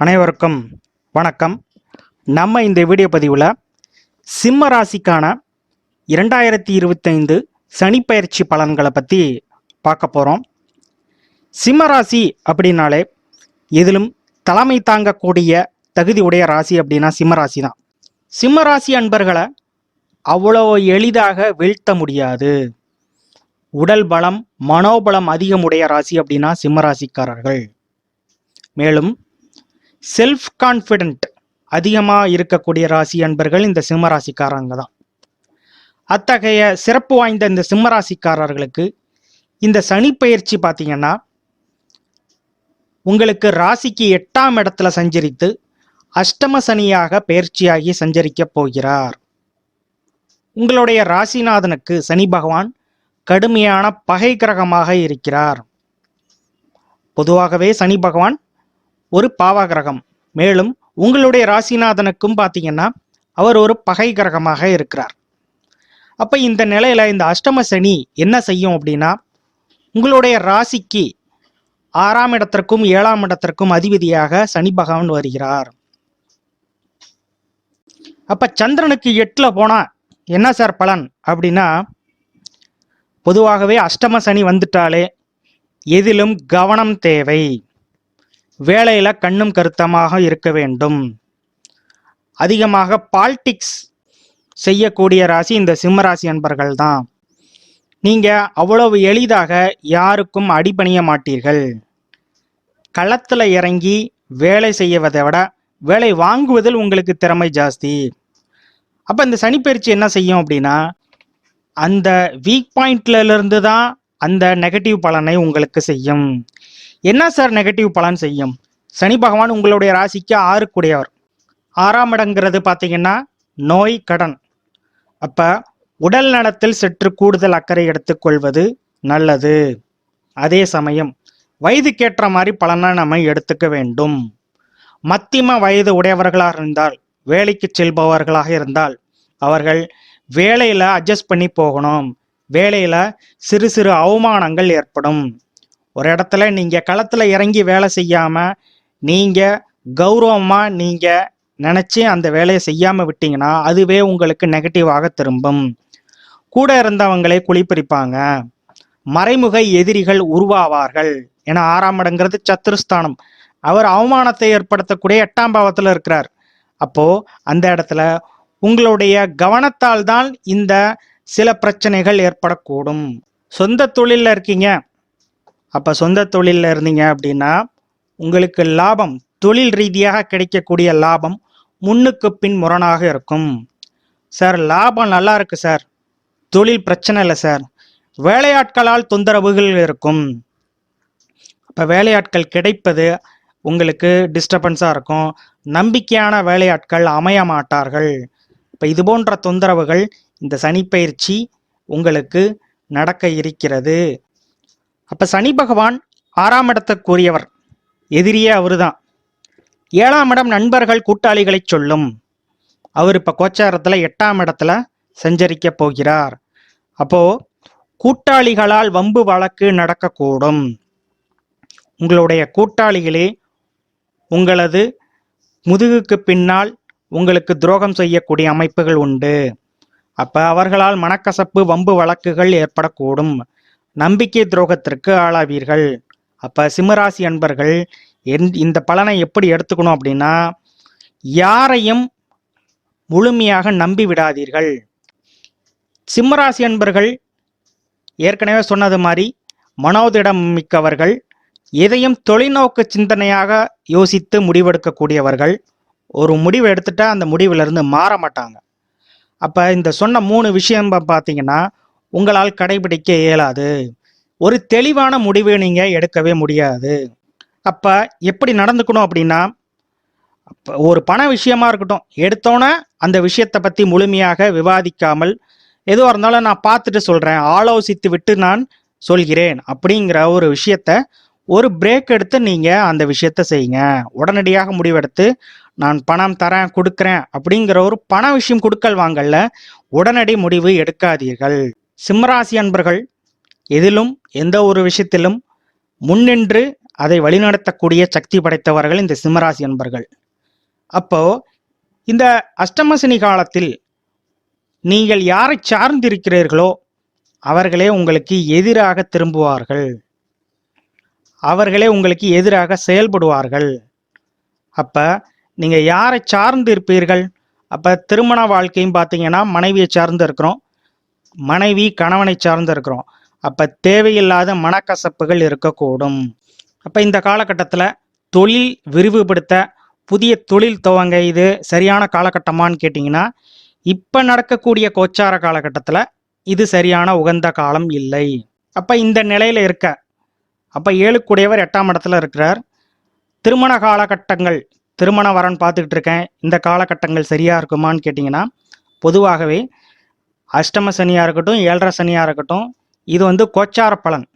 அனைவருக்கும் வணக்கம். நம்ம இந்த வீடியோ பதிவில் சிம்ம ராசிக்கான 2025 சனிப்பெயர்ச்சி பலன்களை பற்றி பார்க்க போகிறோம். சிம்ம ராசி அப்படின்னாலே எதிலும் தலைமை தாங்கக்கூடிய தகுதி உடைய ராசி அப்படின்னா சிம்ம ராசி தான். சிம்ம ராசி அன்பர்களை அவ்வளோ எளிதாக வீழ்த்த முடியாது. உடல் பலம் மனோபலம் அதிகமுடைய ராசி அப்படின்னா சிம்ம ராசிக்காரர்கள். மேலும் செல்ஃப் கான்ஃபிடென்ட் அதிகமாக இருக்கக்கூடிய ராசி அன்பர்கள் இந்த சிம்ம ராசிக்காரங்க தான். அத்தகைய சிறப்பு வாய்ந்த இந்த சிம்ம ராசிக்காரர்களுக்கு இந்த சனி பயிற்சி பார்த்தீங்கன்னா உங்களுக்கு ராசிக்கு 8ஆம் இடத்துல சஞ்சரித்து அஷ்டம சனியாக பயிற்சியாகி சஞ்சரிக்க போகிறார். உங்களுடைய ராசிநாதனுக்கு சனி பகவான் கடுமையான பகை கிரகமாக இருக்கிறார். பொதுவாகவே சனி பகவான் ஒரு பாவ கிரகம். மேலும் உங்களுடைய ராசிநாதனுக்கும் பார்த்தீங்கன்னா அவர் ஒரு பகை கிரகமாக இருக்கிறார். அப்போ இந்த நிலையில இந்த அஷ்டம சனி என்ன செய்யும் அப்படின்னா உங்களுடைய ராசிக்கு 6ஆம் இடத்திற்கும் 7ஆம் இடத்திற்கும் அதிபதியாக சனி பகவான் வருகிறார். அப்ப சந்திரனுக்கு 8ல் போனா என்ன சார் பலன் அப்படின்னா, பொதுவாகவே அஷ்டம சனி வந்துட்டாலே எதிலும் கவனம் தேவை. வேலையில கண்ணும் கருத்தமாக இருக்க வேண்டும். அதிகமாக பாலிடிக்ஸ் செய்யக்கூடிய ராசி இந்த சிம்ம ராசி அன்பர்கள் தான். நீங்க அவ்வளவு எளிதாக யாருக்கும் அடிபணிய மாட்டீர்கள். களத்துல இறங்கி வேலை செய்வதை விட வேலை வாங்குவதில் உங்களுக்கு திறமை ஜாஸ்தி. அப்ப இந்த சனிப்பெயர்ச்சி என்ன செய்யும் அப்படின்னா அந்த வீக் பாயிண்ட்ல இருந்து தான் அந்த நெகட்டிவ் பலனை உங்களுக்கு செய்யும். என்ன சார் நெகட்டிவ் பலன் செய்யும்? சனி பகவான் உங்களுடைய ராசிக்கு 6க்குடையவர். 6ஆம் இடங்கிறது பார்த்தீங்கன்னா நோய் கடன். அப்ப உடல் நலத்தில் சற்று கூடுதல் அக்கறை எடுத்துக்கொள்வது நல்லது. அதே சமயம் வயதுக்கேற்ற மாதிரி பலனை நம்ம எடுத்துக்க வேண்டும். மத்தியம வயது உடையவர்களாக இருந்தால், வேலைக்கு செல்பவர்களாக இருந்தால் அவர்கள் வேலையில அட்ஜஸ்ட் பண்ணி போகணும். வேலையில சிறு சிறு அவமானங்கள் ஏற்படும். ஒரு இடத்துல நீங்க களத்துல இறங்கி வேலை செய்யாம நீங்க கௌரவமா நீங்க நினைச்சு அந்த வேலையை செய்யாம விட்டீங்கன்னா அதுவே உங்களுக்கு நெகட்டிவாக திரும்பும். கூட இருந்தவங்களே குழிப்பறிப்பாங்க. மறைமுக எதிரிகள் உருவாவார்கள். ஏன்னா 6ஆம் இடங்கிறது சத்துருஸ்தானம். அவர் அவமானத்தை ஏற்படுத்தக்கூடிய 8ஆம் பாவத்துல இருக்கிறார். அப்போ அந்த இடத்துல உங்களுடைய கவனத்தால் தான் இந்த சில பிரச்சனைகள் ஏற்படக்கூடும். சொந்த தொழிலில் இருக்கீங்க. அப்போ சொந்த தொழிலில் இருந்தீங்க அப்படின்னா உங்களுக்கு லாபம், தொழில் ரீதியாக கிடைக்கக்கூடிய லாபம் முன்னுக்கு பின் முரணாக இருக்கும். சார் லாபம் நல்லா இருக்கு சார், தொழில் பிரச்சனை இல்லை சார், வேலையாட்களால் தொந்தரவுகள் இருக்கும். அப்போ வேலையாட்கள் கிடைப்பது உங்களுக்கு டிஸ்டர்பன்ஸாக இருக்கும். நம்பிக்கையான வேலையாட்கள் அமைய மாட்டார்கள். இப்போ இது போன்ற தொந்தரவுகள் இந்த சனிப்பெயர்ச்சி உங்களுக்கு நடக்க இருக்கிறது. அப்ப சனி பகவான் 6ஆம் இடத்துக்குரியவர், எதிரியே அவரு தான். 7ஆம் இடம் நண்பர்கள் கூட்டாளிகளை சொல்லும். அவர் இப்ப கோச்சாரத்துல 8ஆம் இடத்துல சஞ்சரிக்க போகிறார். அப்போ கூட்டாளிகளால் வம்பு வழக்கு நடக்கக்கூடும். உங்களுடைய கூட்டாளிகளே உங்களது முதுகுக்கு பின்னால் உங்களுக்கு துரோகம் செய்யக்கூடிய அமைப்புகள் உண்டு. அப்ப அவர்களால் மனக்கசப்பு வம்பு வழக்குகள் ஏற்படக்கூடும். நம்பிக்கை துரோகத்திற்கு ஆளாவீர்கள். அப்ப சிம்மராசி அன்பர்கள் இந்த பலனை எப்படி எடுத்துக்கணும் அப்படின்னா, யாரையும் முழுமையாக நம்பி விடாதீர்கள். சிம்மராசி அன்பர்கள் ஏற்கனவே சொன்னது மாதிரி மனோதிடம் மிக்கவர்கள். எதையும் தொலைநோக்கு சிந்தனையாக யோசித்து முடிவெடுக்கக்கூடியவர்கள். ஒரு முடிவு எடுத்துட்டா அந்த முடிவிலிருந்து மாற மாட்டாங்க. அப்ப இந்த சொன்ன 3 விஷயம் பார்த்தீங்கன்னா உங்களால் கடைபிடிக்க இயலாது. ஒரு தெளிவான முடிவு நீங்க எடுக்கவே முடியாது. அப்ப எப்படி நடந்துக்கணும் அப்படின்னா, ஒரு பண விஷயமா இருக்கட்டும், எடுத்தோன்னே அந்த விஷயத்தை பத்தி முழுமையாக விவாதிக்காமல், எதுவாக இருந்தாலும் நான் பார்த்துட்டு சொல்றேன், ஆலோசித்து விட்டு நான் சொல்கிறேன் அப்படிங்கிற ஒரு விஷயத்த ஒரு பிரேக் எடுத்து நீங்க அந்த விஷயத்த செய்யுங்க. உடனடியாக முடிவெடுத்து நான் பணம் தரேன் கொடுக்குறேன் அப்படிங்கிற ஒரு பண விஷயம் கொடுக்கல் வாங்கல்ல உடனடி முடிவு எடுக்காதீர்கள். சிம்மராசி அன்பர்கள் எதிலும் எந்த ஒரு விஷயத்திலும் முன்னின்று அதை வழிநடத்தக்கூடிய சக்தி படைத்தவர்கள் இந்த சிம்மராசி அன்பர்கள். அப்போ இந்த அஷ்டம சனி காலத்தில் நீங்கள் யாரை சார்ந்திருக்கிறீர்களோ அவர்களே உங்களுக்கு எதிராக திரும்புவார்கள், அவர்களே உங்களுக்கு எதிராக செயல்படுவார்கள். அப்ப நீங்க யாரை சார்ந்து இருப்பீர்கள்? அப்ப திருமண வாழ்க்கையும் பார்த்தீங்கன்னா மனைவியை சார்ந்து இருக்கிறோம், மனைவி கணவனை சார்ந்து இருக்கிறோம். அப்ப தேவையில்லாத மனக்கசப்புகள் இருக்கக்கூடும். அப்ப இந்த காலகட்டத்தில் தொழில் விரிவுபடுத்த, புதிய தொழில் துவங்க இது சரியான காலகட்டமான்னு கேட்டிங்கன்னா, இப்போ நடக்கக்கூடிய கோச்சார காலகட்டத்தில் இது சரியான உகந்த காலம் இல்லை. அப்போ இந்த நிலையில் இருக்க, அப்போ 7 8ஆம் இடத்துல இருக்கிறார். திருமண காலகட்டங்கள், திருமண வரன் பார்த்துக்கிட்டு இருக்கேன், இந்த காலகட்டங்கள் சரியாக இருக்குமான்னு கேட்டிங்கன்னா, பொதுவாகவே அஷ்டம சனியாக இருக்கட்டும், 7.5 சனியாக இருக்கட்டும், இது கோச்சார பலன்.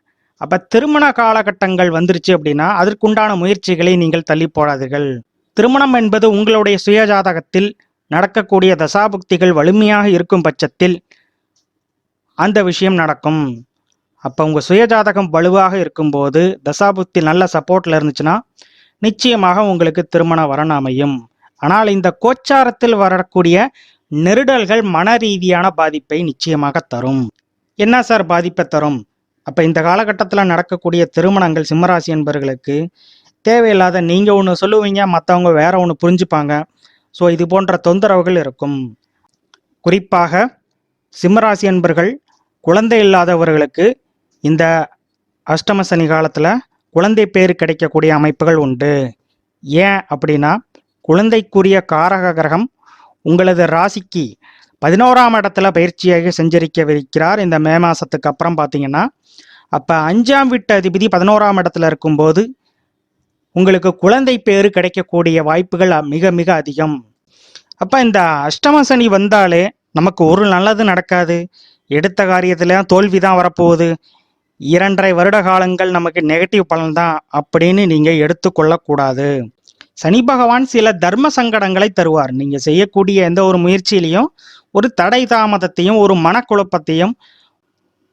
அப்போ திருமண காலகட்டங்கள் வந்துருச்சு அப்படின்னா அதற்குண்டான முயற்சிகளை நீங்கள் தள்ளி போடாதீர்கள். திருமணம் என்பது உங்களுடைய சுயஜாதகத்தில் நடக்கக்கூடிய தசாபுக்திகள் வலிமையாக இருக்கும் பட்சத்தில் அந்த விஷயம் நடக்கும். அப்போ உங்கள் சுயஜாதகம் வலுவாக இருக்கும்போது, தசாபுக்தி நல்ல சப்போர்ட்டில் இருந்துச்சுன்னா நிச்சயமாக உங்களுக்கு திருமண வரன் அமையும். ஆனால் இந்த கோச்சாரத்தில் வரக்கூடிய நெருடல்கள் மன ரீதியான பாதிப்பை நிச்சயமாக தரும். என்ன சார் பாதிப்பை தரும்? அப்போ இந்த காலகட்டத்தில் நடக்கக்கூடிய திருமணங்கள் சிம்மராசி என்பவர்களுக்கு தேவையில்லாத, நீங்கள் ஒன்று சொல்லுவீங்க, மற்றவங்க வேற ஒன்று புரிஞ்சுப்பாங்க. ஸோ இது போன்ற தொந்தரவுகள் இருக்கும். குறிப்பாக சிம்மராசி என்பர்கள் குழந்தை இல்லாதவர்களுக்கு இந்த அஷ்டம சனி காலத்தில் குழந்தை பேர் கிடைக்கக்கூடிய அமைப்புகள் உண்டு. ஏன் அப்படின்னா, குழந்தைக்குரிய காரக கிரகம் உங்களது ராசிக்கு 11ஆம் இடத்துல பயிற்சியாக செஞ்சரிக்கவிருக்கிறார் இந்த மே மாதத்துக்கு அப்புறம் பார்த்தீங்கன்னா. அப்போ 5ஆம் வீட்டு அதிபதி 11ஆம் இடத்துல இருக்கும்போது உங்களுக்கு குழந்தை பேரு கிடைக்கக்கூடிய வாய்ப்புகள் மிக மிக அதிகம். அப்போ இந்த அஷ்டம சனி வந்தாலே நமக்கு ஒரு நல்லது நடக்காது, எடுத்த காரியத்தில் தோல்வி தான் வரப்போகுது, 2.5 வருட காலங்கள் நமக்கு நெகட்டிவ் பலன் தான் அப்படின்னு நீங்கள் எடுத்துக்கொள்ளக்கூடாது. சனி பகவான் சில தர்ம சங்கடங்களை தருவார். நீங்கள் செய்யக்கூடிய எந்த ஒரு முயற்சியிலையும் ஒரு தடை தாமதத்தையும் ஒரு மனக்குழப்பத்தையும்,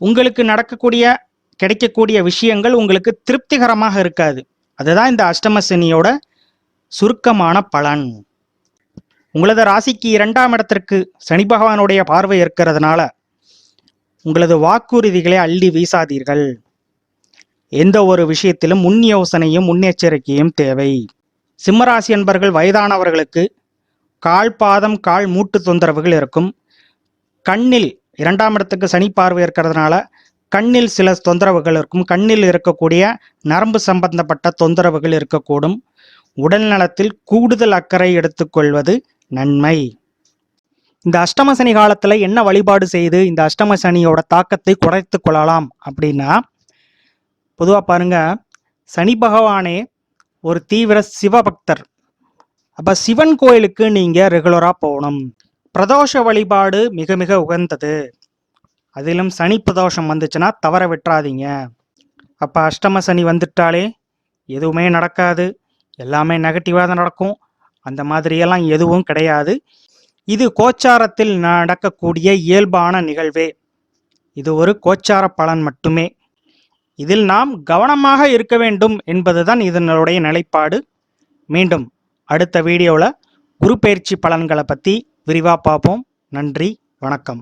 உங்களுக்கு கிடைக்கக்கூடிய விஷயங்கள் உங்களுக்கு திருப்திகரமாக இருக்காது. அதுதான் இந்த அஷ்டம சனியோட சுருக்கமான பலன். உங்களது ராசிக்கு 2ஆம் இடத்திற்கு சனி பகவானுடைய பார்வை இருக்கிறதுனால உங்களது வாக்குறுதிகளை அள்ளி வீசாதீர்கள். எந்த ஒரு விஷயத்திலும் முன் யோசனையும் முன்னெச்சரிக்கையும் தேவை. சிம்மராசி என்பர்கள் வயதானவர்களுக்கு கால் பாதம் கால் மூட்டு தொந்தரவுகள் இருக்கும். கண்ணில் 2ஆம் இடத்துக்கு சனி பார்வை இருக்கிறதுனால கண்ணில் சில தொந்தரவுகள் இருக்கும். கண்ணில் இருக்கக்கூடிய நரம்பு சம்பந்தப்பட்ட தொந்தரவுகள் இருக்கக்கூடும். உடல் நலத்தில் கூடுதல் அக்கறை எடுத்துக்கொள்வது நன்மை. இந்த அஷ்டம சனி காலத்தில் என்ன வழிபாடு செய்து இந்த அஷ்டம சனியோட தாக்கத்தை குறைத்து கொள்ளலாம் அப்படின்னா, பொதுவாக பாருங்க, சனி பகவானே ஒரு தீவிர சிவபக்தர். அப்போ சிவன் கோயிலுக்கு நீங்கள் ரெகுலராக போகணும். பிரதோஷ வழிபாடு மிக மிக உகந்தது. அதிலும் சனி பிரதோஷம் வந்துச்சுன்னா தவற விட்டுறாதீங்க. அப்போ அஷ்டம சனி வந்துட்டாலே எதுவுமே நடக்காது, எல்லாமே நெகட்டிவாக தான் நடக்கும். அந்த மாதிரியெல்லாம் எதுவும் கிடையாது. இது கோச்சாரத்தில் நடக்கக்கூடிய இயல்பான நிகழ்வே. இது ஒரு கோச்சார பலன் மட்டுமே. இதில் நாம் கவனமாக இருக்க வேண்டும் என்பதுதான் இதனுடைய நிலைப்பாடு. மீண்டும் அடுத்த வீடியோவில் குரு பயிற்சி பலன்களை பற்றி விரிவாக பார்ப்போம். நன்றி, வணக்கம்.